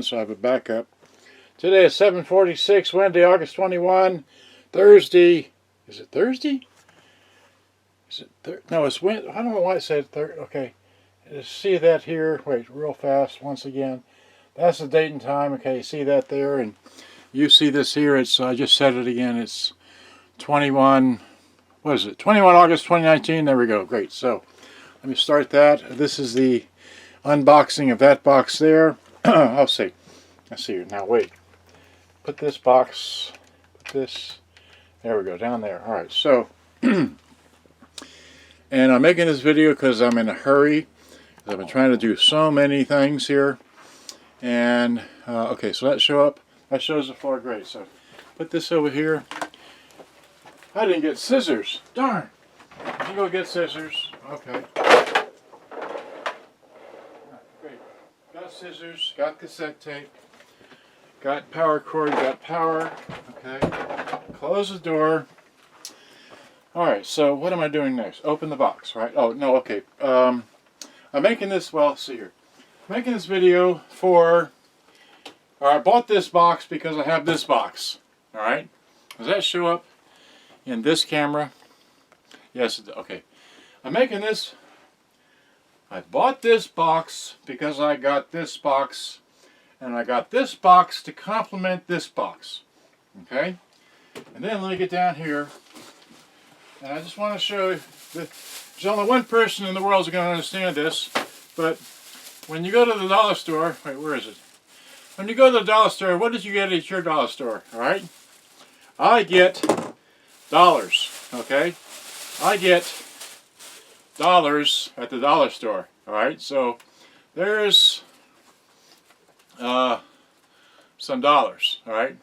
So I have a backup. Today is 7:46, Wednesday, August 21, Thursday. Is it Thursday? Is it no, it's Wednesday. I don't know why it said Thursday. Okay, see that here. Wait, real fast once again. That's the date and time. Okay, see that there, and you see this here. It's I just said it again. It's 21. What is it? 21 August 2019. There we go. Great. So let me start that. This is the unboxing of that box there. I'll see. Let's see. Now wait. Put this box. Put this. There we go. Down there. All right. So, and I'm making this video because I'm in a hurry. I've been trying to do so many things here. And okay. So that shows the floor. Great. So put this over here. I didn't get scissors. Darn. Let me go get scissors. Okay. Great. Got scissors. Got cassette tape. Got power cord. Got power. Okay. Close the door. Alright, so what am I doing next? Open the box, right? Oh, no, okay. I'm making this, well, see here. I'm making this video for, I bought this box because I have this box. Alright? Does that show up in this camera? Yes, okay. I'm making this, I bought this box because I got this box, and I got this box to complement this box. Okay? And then let me get down here, and I just want to show you that there's only one person in the world who's going to understand this, but when you go to the dollar store, wait, where is it? When you go to the dollar store, what did you get at your dollar store? Alright? I get dollars, okay? I get dollars at the dollar store, alright? So there's some dollars, alright?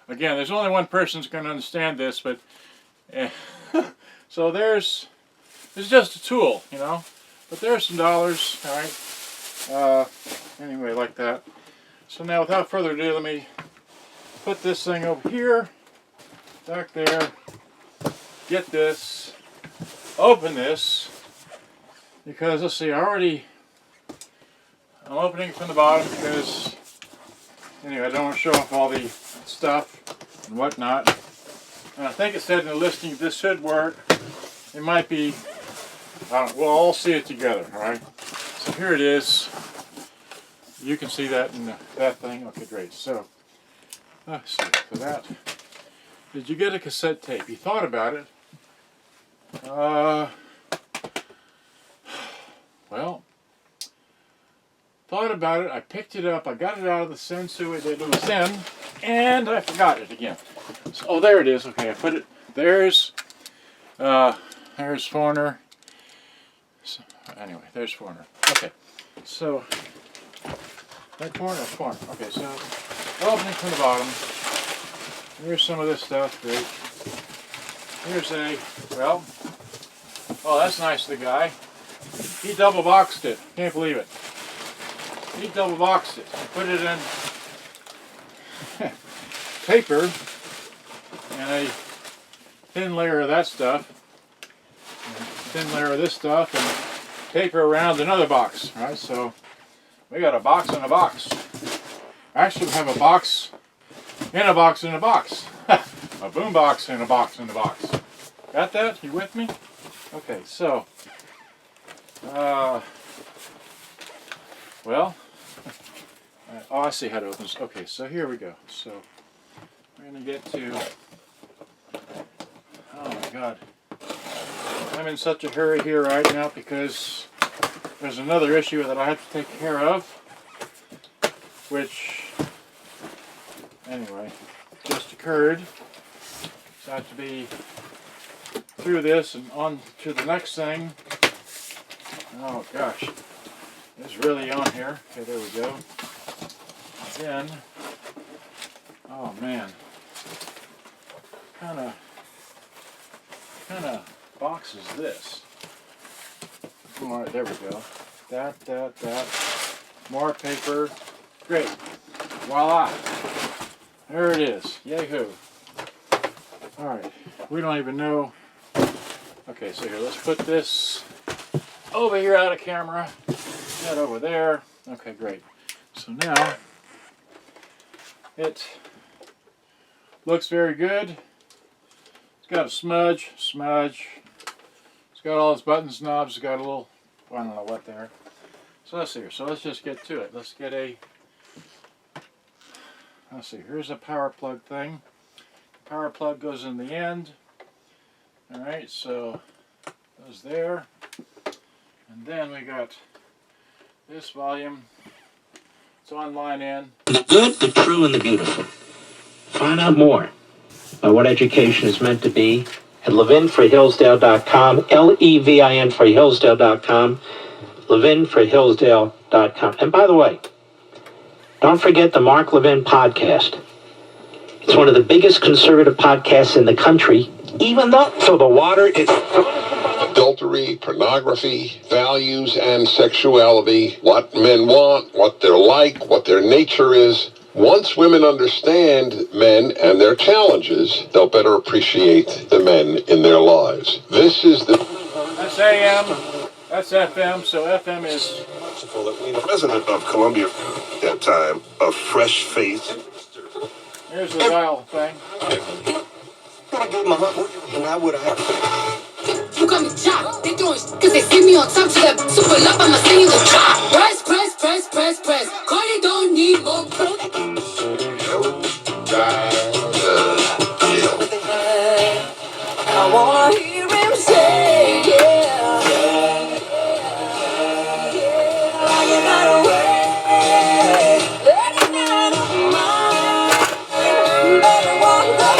Again, there's only one person who's going to understand this, but so there's just a tool, you know, but there's some dollars, alright? Anyway, like that. So now, without further ado, let me put this thing over here, back there, get this, open this, because let's see, I'm opening it from the bottom because, anyway, I don't want to show off all the stuff and whatnot. And I think it said in the listing this should work. It might be, we'll all see it together, alright? So here it is. You can see that in that thing. Okay, great. So, let's see, for that. Did you get a cassette tape? You thought about it. Well, thought about it. I picked it up. I got it out of the sensu it was in, and I forgot it again. So, oh, there it is. Okay, I put it. There's Foreigner. So, anyway, there's Foreigner. Okay, so that Foreigner. Okay, so opening from the bottom. Here's some of this stuff. Great. Here's well, oh, that's nice of the guy. He double boxed it. Can't believe it. He double boxed it. I put it in paper and a thin layer of that stuff, and a thin layer of this stuff, and paper around another box. All right, so we got a box in a box. Actually, we have a box in a box in a box. A boom box in a box in a box. Got that? You with me? Okay, so well, oh, I see how it opens. Okay, so here we go. So we're going to get to, oh my God, I'm in such a hurry here right now because there's another issue that I have to take care of, which, anyway, just occurred. So I have to be through this and on to the next thing. Oh gosh, it's really on here. Okay, there we go. Then, oh man, kind of box is this? All right, there we go. That. More paper. Great. Voila. There it is. Yahoo. All right. We don't even know. Okay, so here, let's put this over here out of camera. That over there. Okay, great. So now It looks very good. It's got a smudge. It's got all its buttons, knobs. It's got a little, I don't know what there. So let's see here. So let's just get to it. Let's get a, let's see, here's a power plug thing. The power plug goes in the end. Alright, so goes there. And then we got this volume. It's on line in. The good, the true, and the beautiful. Find out more about what education is meant to be at levinforhillsdale.com, Levin for Hillsdale.com, levinforhillsdale.com. And by the way, don't forget the Mark Levin podcast. It's one of the biggest conservative podcasts in the country, even though so the water is adultery, pornography, values, and sexuality, what men want, what they're like, what their nature is. Once women understand men and their challenges, they'll better appreciate the men in their lives. This is the... That's AM, that's FM, so FM is... Merciful that we, the president of Colombia at that time, of fresh faith. Here's the dial thing. I gave my heart, and I would have. You got me chopped. They throwing cause they see me on top to that super love. I'ma send you the drop. Press, press, press, press, press. Cardi don't need more press. I wanna hear him say, yeah. Like it not away. Like it not of mine. Let it walk the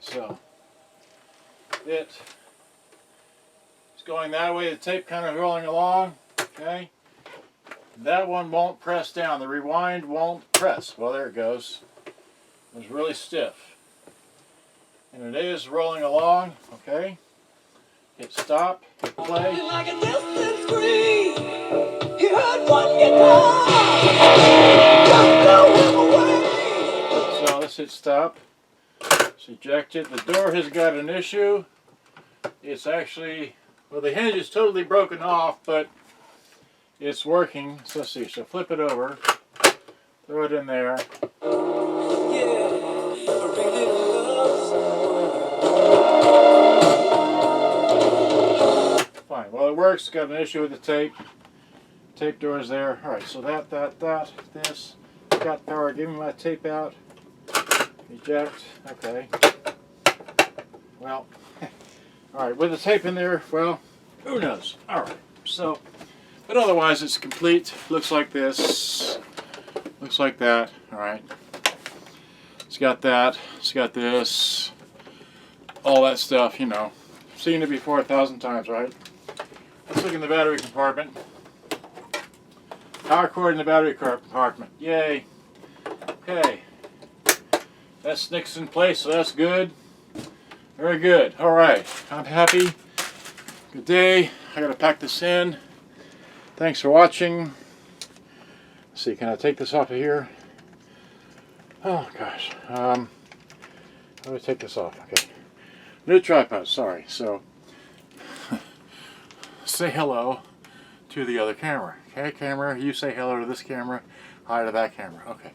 So it's going that way, the tape kind of rolling along, okay? That one won't press down, the rewind won't press. Well, there it goes. It was really stiff. And it is rolling along, okay? Hit stop, hit play. like a distant scream. You heard one guitar. Just blow him away. So let's hit stop. It's ejected. The door has got an issue. It's actually, well, the hinge is totally broken off, but it's working. So let's see. So flip it over. Throw it in there. Fine. Well, it works. It's got an issue with the tape. Tape door's there. All right. So this. Got power. Give me my tape out. Eject. Okay. Well, alright, with the tape in there, well, who knows? Alright, so, but otherwise it's complete. Looks like this. Looks like that. Alright. It's got that. It's got this. All that stuff, you know. Seen it before 1,000 times, right? Let's look in the battery compartment. Power cord in the battery compartment. Yay. Okay. That snicks in place, so that's good. Very good. Alright. I'm happy. Good day. I gotta pack this in. Thanks for watching. Let's see, can I take this off of here? Oh gosh. How do I take this off? Okay. New tripod, sorry. So say hello to the other camera. Okay, camera, you say hello to this camera, hi to that camera. Okay.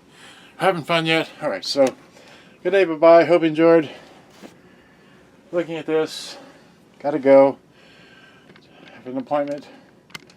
Having fun yet? Alright, so good day, bye-bye. Hope you enjoyed looking at this. Gotta go. Have an appointment.